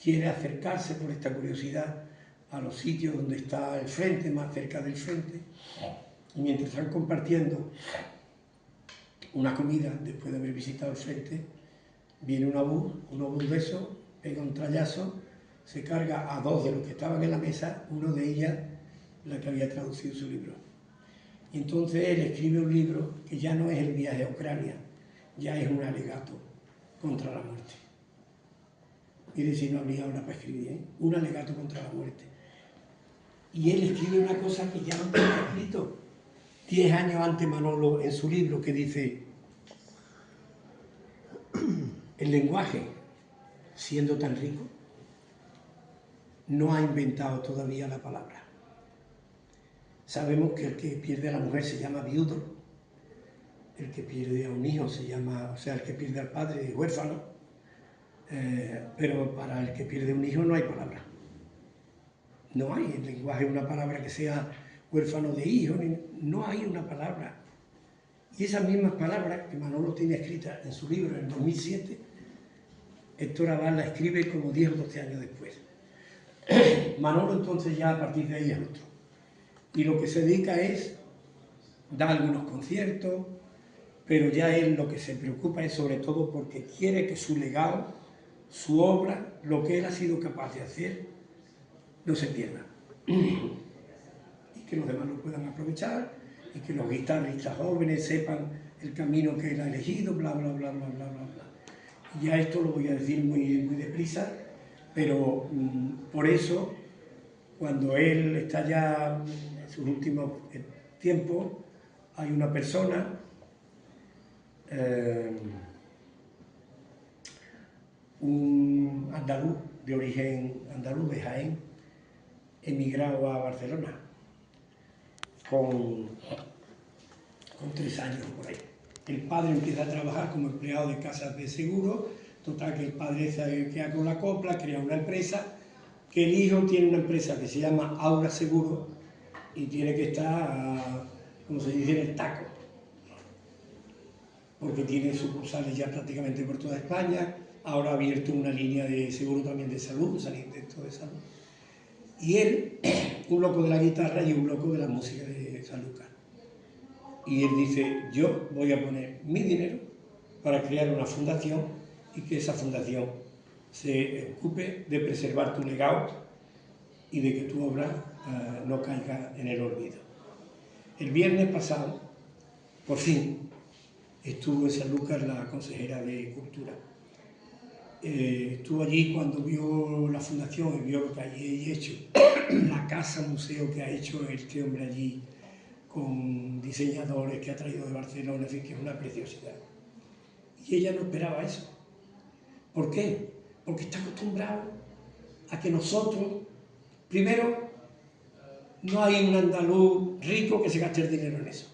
quiere acercarse por esta curiosidad a los sitios donde está el frente, más cerca del frente, y mientras están compartiendo una comida después de haber visitado el frente, viene un obús de esos, pega un trayazo, se carga a 2 de los que estaban en la mesa, uno de ellas la que había traducido su libro. Y entonces él escribe un libro que ya no es el viaje a Ucrania, ya es un alegato contra la muerte. Mire si no habría ahora para escribir, ¿eh? Un alegato contra la muerte. Y él escribe una cosa que ya no está escrito 10 años antes Manolo en su libro, que dice: el lenguaje, siendo tan rico, no ha inventado todavía la palabra. Sabemos que el que pierde a la mujer se llama viudo, el que pierde a un hijo se llama, o sea, el que pierde al padre es huérfano, pero para el que pierde un hijo no hay palabra. No hay en lenguaje una palabra que sea huérfano de hijo, no hay una palabra. Y esas mismas palabras que Manolo tiene escritas en su libro en 2007, Héctor Abad la escribe como 10 o 12 años después. Manolo entonces ya a partir de ahí es otro. Y lo que se dedica es dar algunos conciertos, pero ya él lo que se preocupa es sobre todo porque quiere que su legado, su obra, lo que él ha sido capaz de hacer, no se pierda. Y que los demás lo puedan aprovechar, y que los guitarristas jóvenes sepan el camino que él ha elegido, bla, bla, bla, bla, bla, bla, bla. Y ya esto lo voy a decir muy, muy deprisa, pero por eso, cuando él está ya en sus últimos tiempos, hay una persona, un andaluz, de origen andaluz, de Jaén, emigrado a Barcelona, con 3 años por ahí. El padre empieza a trabajar como empleado de casas de seguro, total que el padre se queda con la copla, crea una empresa, que el hijo tiene una empresa que se llama Aura Seguro y tiene que estar, como se dice, en el taco, porque tiene sucursales ya prácticamente por toda España. Ahora ha abierto una línea de seguro también de salud, saliendo de salud. Y él, un loco de la guitarra y un loco de la música de Sanlúcar. Y él dice: yo voy a poner mi dinero para crear una fundación y que esa fundación se ocupe de preservar tu legado y de que tu obra no caiga en el olvido. El viernes pasado, por fin, estuvo en Sanlúcar la consejera de Cultura. Estuvo allí cuando vio la fundación y vio lo que allí he hecho, la casa museo que ha hecho este hombre allí, con diseñadores que ha traído de Barcelona, en fin, que es una preciosidad. Y ella no esperaba eso. ¿Por qué? Porque está acostumbrado a que nosotros, primero, no hay un andaluz rico que se gaste el dinero en eso,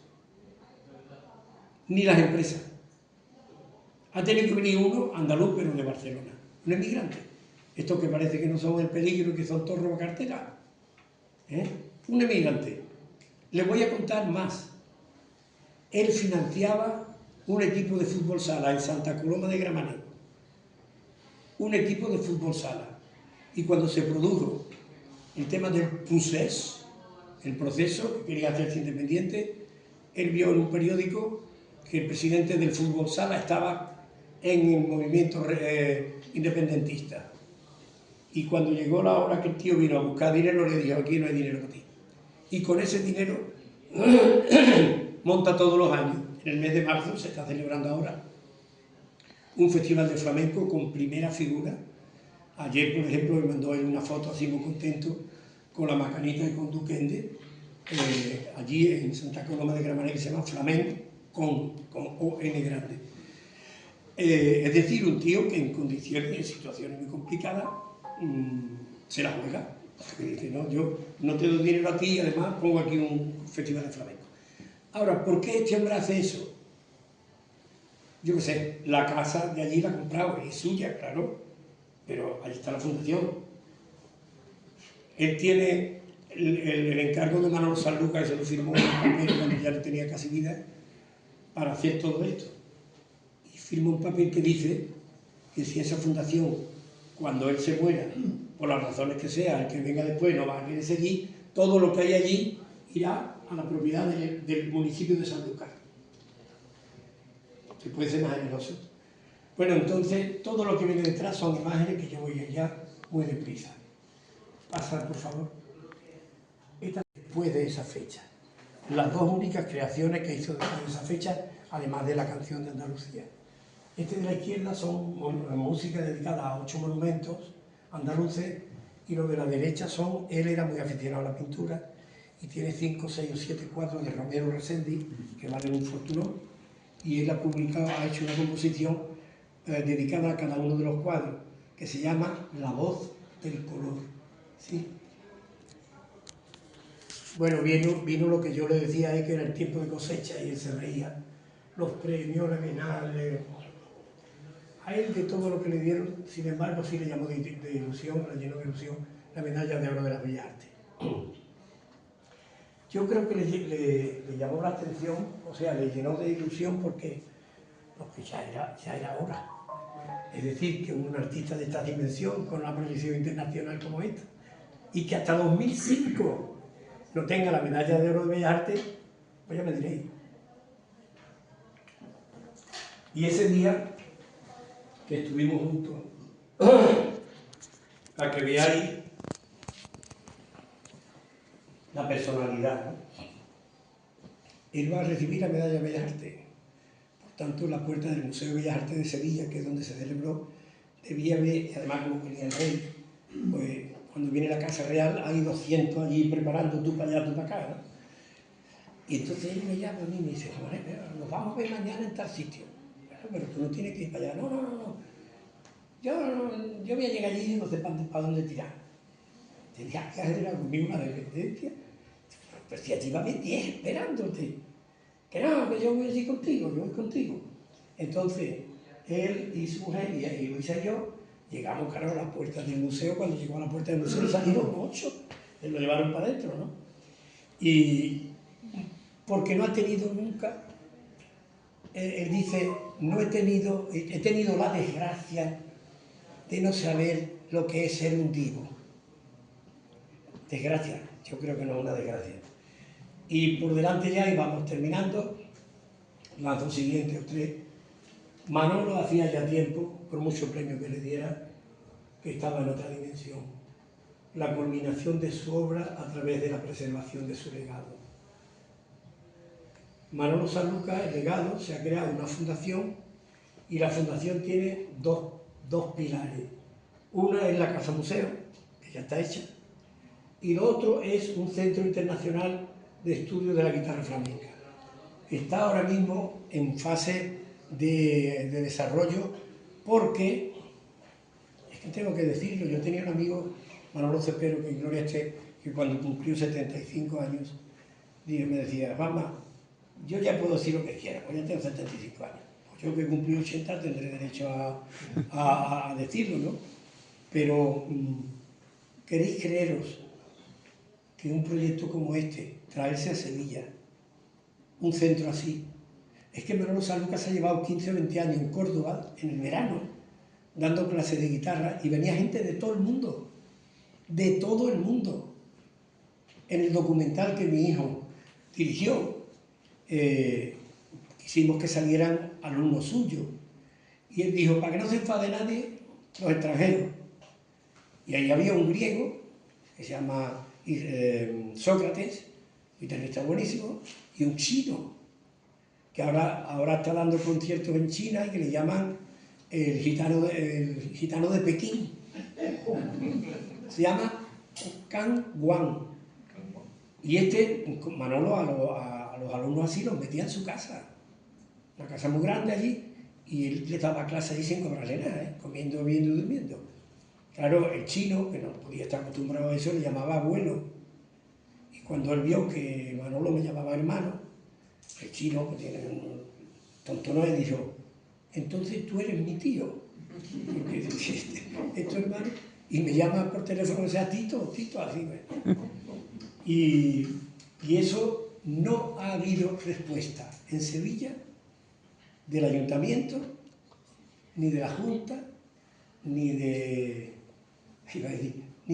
ni las empresas. Ha tenido que venir uno, andaluz, pero de Barcelona, un emigrante. Estos que parece que no son el peligro y que son todos robacarteras. Un emigrante. Les voy a contar más. Él financiaba un equipo de fútbol sala en Santa Coloma de Gramenet. Un equipo de fútbol sala. Y cuando se produjo el tema del procés, el proceso que quería hacerse independiente, él vio en un periódico que el presidente del fútbol sala estaba en el movimiento independentista. Y cuando llegó la hora que el tío vino a buscar dinero, le dijo: aquí no hay dinero para ti. Y con ese dinero monta todos los años. En el mes de marzo se está celebrando ahora un festival de flamenco con primera figura. Ayer, por ejemplo, me mandó él una foto así muy contento con la Macanita y con Duquende, allí en Santa Coloma de Gramenet, que se llama Flamenco con O-N grande. Es decir, un tío que en condiciones, en situaciones muy complicadas, se la juega. Que dice: no, yo no te doy dinero a ti y además pongo aquí un festival de flamenco. Ahora, ¿por qué este hombre hace eso? yo qué sé, la casa de allí la ha comprado, es suya, claro, pero ahí está la fundación. Él tiene el encargo de Manolo Sanlúcar, y se lo firmó en un papel cuando ya no tenía casi vida, para hacer todo esto. Y firma un papel que dice que si esa fundación, cuando él se muera, por las razones que sea, el que venga después no va a querer seguir, todo lo que hay allí irá a la propiedad del municipio de Sanlúcar. ¿Se puede ser más generoso? Bueno, entonces, todo lo que viene detrás son imágenes que yo voy allá muy deprisa. Pasa, por favor. Esta después de esa fecha. Las dos únicas creaciones que hizo después de esa fecha, además de la canción de Andalucía. Este de la izquierda son música dedicada a 8 monumentos andaluces, y los de la derecha son, él era muy aficionado a la pintura, y tiene 5, 6 o 7 cuadros de Romero Resendi, que valen un fortunón, y él ha publicado, ha hecho una composición dedicada a cada uno de los cuadros, que se llama La voz del color. ¿Sí? Bueno, vino lo que yo le decía a él, que era el tiempo de cosecha, y él se reía. Los premios, la Bienal, a él de todo lo que le dieron, sin embargo, sí le llamó de ilusión, le llenó de ilusión la medalla de oro de las Bellas Artes. Yo creo que le llamó la atención, o sea, le llenó de ilusión porque ya era hora. Es decir, que un artista de esta dimensión, con una proyección internacional como esta, y que hasta 2005 no tenga la medalla de oro de Bellas Artes, pues ya me diréis. Y ese día que estuvimos juntos, para que veáis la personalidad, ¿no? Él va a recibir la medalla de Bellas Artes. Por tanto, la puerta del Museo de Bellas Artes de Sevilla, que es donde se celebró, debía ver, y además como venía el rey, pues cuando viene la Casa Real hay 200 allí preparando, tú para allá, tú para acá, ¿no? Y entonces él me llama a mí y me dice, Juan, nos vamos a ver mañana en tal sitio. Bueno, pero tú no tienes que ir para allá. No. Yo voy a llegar allí y no sé para dónde tirar. Tenía que hacer conmigo una dependencia. Pero si allí va a haber 10 esperándote. Que no, que yo voy allí contigo, yo voy contigo. Entonces, él y su mujer, y Luisa y yo, llegamos, claro, a las puertas del museo. Cuando llegó a la puerta del museo salieron 8. Lo llevaron para adentro, ¿no? Y porque no ha tenido nunca, él dice, he tenido la desgracia de no saber lo que es ser un divo. Desgracia, yo creo que no es una desgracia. Y por delante ya, y vamos terminando, las dos siguientes o tres, Manolo hacía ya tiempo, por mucho premio que le diera, que estaba en otra dimensión. La culminación de su obra a través de la preservación de su legado. Manolo Sanlúcar, el legado, se ha creado una fundación, y la fundación tiene dos pilares. Una es la Casa Museo, que ya está hecha, y lo otro es un centro internacional de estudio de la guitarra flamenca. Está ahora mismo en fase de desarrollo, porque, es que tengo que decirlo, yo tenía un amigo, Manolo Cepero, que en gloria esté, que cuando cumplió 75 años, me decía, mamá, yo ya puedo decir lo que quiera, pues ya tengo 75 años. Pues yo que cumplí 80 tendré derecho a decirlo, ¿no? Pero, ¿queréis creeros que un proyecto como este, traerse a Sevilla, un centro así, es que Manolo Sanlúcar se ha llevado 15 o 20 años en Córdoba, en el verano, dando clases de guitarra, y venía gente de todo el mundo, de todo el mundo. En el documental que mi hijo dirigió, quisimos que salieran alumnos suyos, y él dijo, para que no se enfade nadie, los extranjeros. Y ahí había un griego, que se llama Sócrates, guitarrista buenísimo, y un chino, que ahora está dando conciertos en China y que le llaman el gitano de Pekín. Se llama Can Guan. Y Manolo a los alumnos así los metía en su casa, una casa muy grande allí, y él les daba clase allí sin cobrarle nada, comiendo, bebiendo y durmiendo. Claro, el chino, que no podía estar acostumbrado a eso, le llamaba abuelo. Y cuando él vio que Manolo me llamaba hermano, el chino, que tiene un tonto, no, dijo, entonces tú eres mi tío. Porque es tu hermano. Y me llama por teléfono, o sea, Tito, así. Y eso no ha habido respuesta en Sevilla del ayuntamiento, ni de la Junta, ni de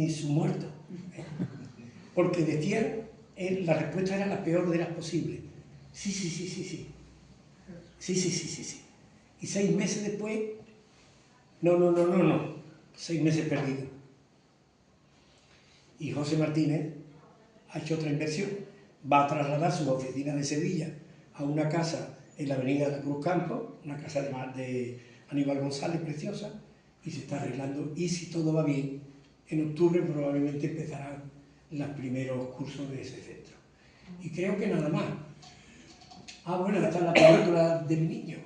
su muerto. Porque decían, la respuesta era la peor de las posibles. Sí. Y 6 meses después, no. 6 meses perdidos. Y José Martínez ha hecho otra inversión. Va a trasladar su oficina de Sevilla a una casa en la avenida de Cruz Campo, una casa de Aníbal González, preciosa, y se está arreglando. Y si todo va bien, en octubre probablemente empezarán los primeros cursos de ese centro. Y creo que nada más. Bueno, está la película de mi niño.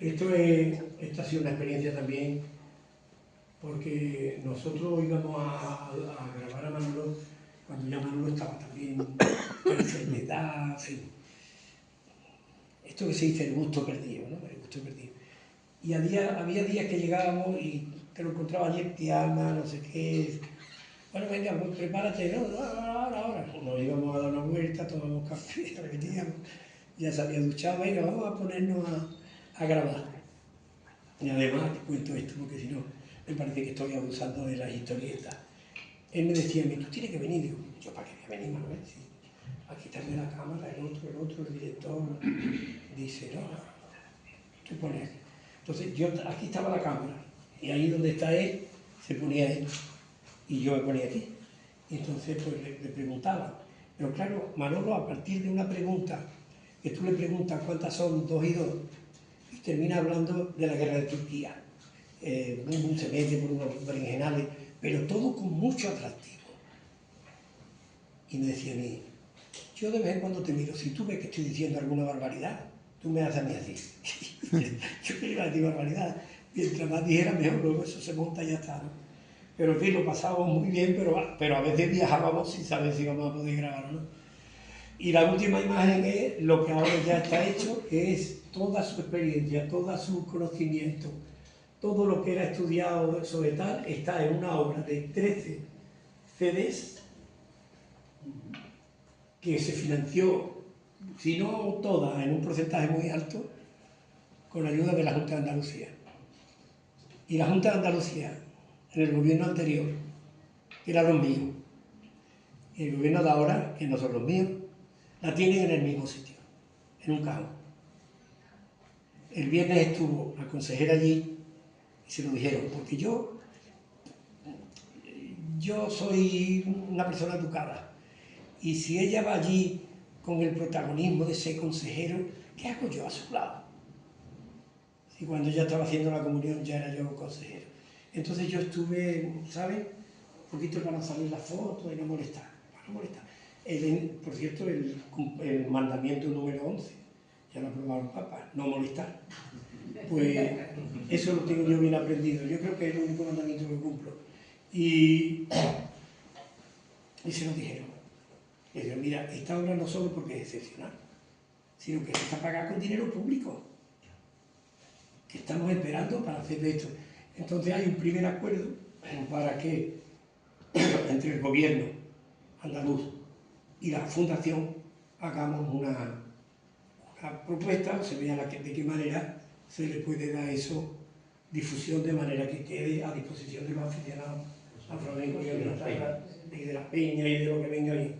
Esta ha sido una experiencia también, porque nosotros íbamos a grabar a Manolo cuando ya Manolo estaba también con enfermedad, en fin. Esto que se dice el gusto perdido, ¿no? El gusto perdido. Y había días que llegábamos y te lo encontraba allí en pijama, no sé qué. Bueno, venga, pues prepárate, ¿no? Ahora. Nos íbamos a dar una vuelta, tomamos café, repetíamos, ya se había duchado, venga, vamos a ponernos a grabar. Y además, te cuento esto, porque si no, me parece que estoy abusando de las historietas. Él me decía a mí, tú tienes que venir. Digo, ¿yo para qué voy a venir, Manuel? Sí. A quitarme la cámara, el otro, el director. Dice, no, tú pones. Entonces, aquí estaba la cámara, y ahí donde está él, se ponía él, y yo me ponía aquí. Y entonces, pues, le preguntaba. Pero claro, Manolo, a partir de una pregunta, que tú le preguntas cuántas son 2 y 2, y termina hablando de la guerra de Turquía. Se mete por unos berenjenales, pero todo con mucho atractivo. Y me decía a mí, yo de vez en cuando te miro, si tú ves que estoy diciendo alguna barbaridad, tú me haces a mí así. Yo que iba a decir barbaridad, mientras más dijera mejor, luego eso se monta y ya está, ¿no? Pero en fin, lo pasábamos muy bien, pero a veces viajábamos sin saber si íbamos a poder grabar, ¿no? Y la última imagen es lo que ahora ya está hecho, que es toda su experiencia, todo su conocimiento, todo lo que era estudiado sobre tal, está en una obra de 13 CDs que se financió, si no toda, en un porcentaje muy alto, con ayuda de la Junta de Andalucía. Y la Junta de Andalucía, en el gobierno anterior, que eran los míos, y el gobierno de ahora, que no son los míos, la tienen en el mismo sitio, en un cajón. El viernes estuvo la consejera allí y se lo dijeron, porque yo soy una persona educada, y si ella va allí con el protagonismo de ser consejero, ¿qué hago yo a su lado? Si cuando ella estaba haciendo la comunión ya era yo consejero. Entonces yo estuve, ¿sabes? Un poquito para salir la foto y no molestar. Por cierto, el mandamiento número 11, ya lo aprobó el Papa, no molestar. Pues eso lo tengo yo bien aprendido. Yo creo que es el único mandamiento que cumplo. Y se lo dijeron. Y dijeron, mira, esta obra no solo porque es excepcional, sino que está pagada con dinero público, que estamos esperando para hacer esto. Entonces hay un primer acuerdo para que entre el gobierno andaluz y la fundación hagamos una propuesta, se vea de qué manera se le puede dar eso difusión, de manera que quede a disposición de los aficionados a flamenco y de la peña y de lo que venga ahí.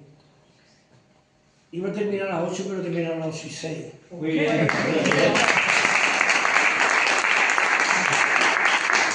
Iba a terminar a las 8, pero terminaron a las 8:06.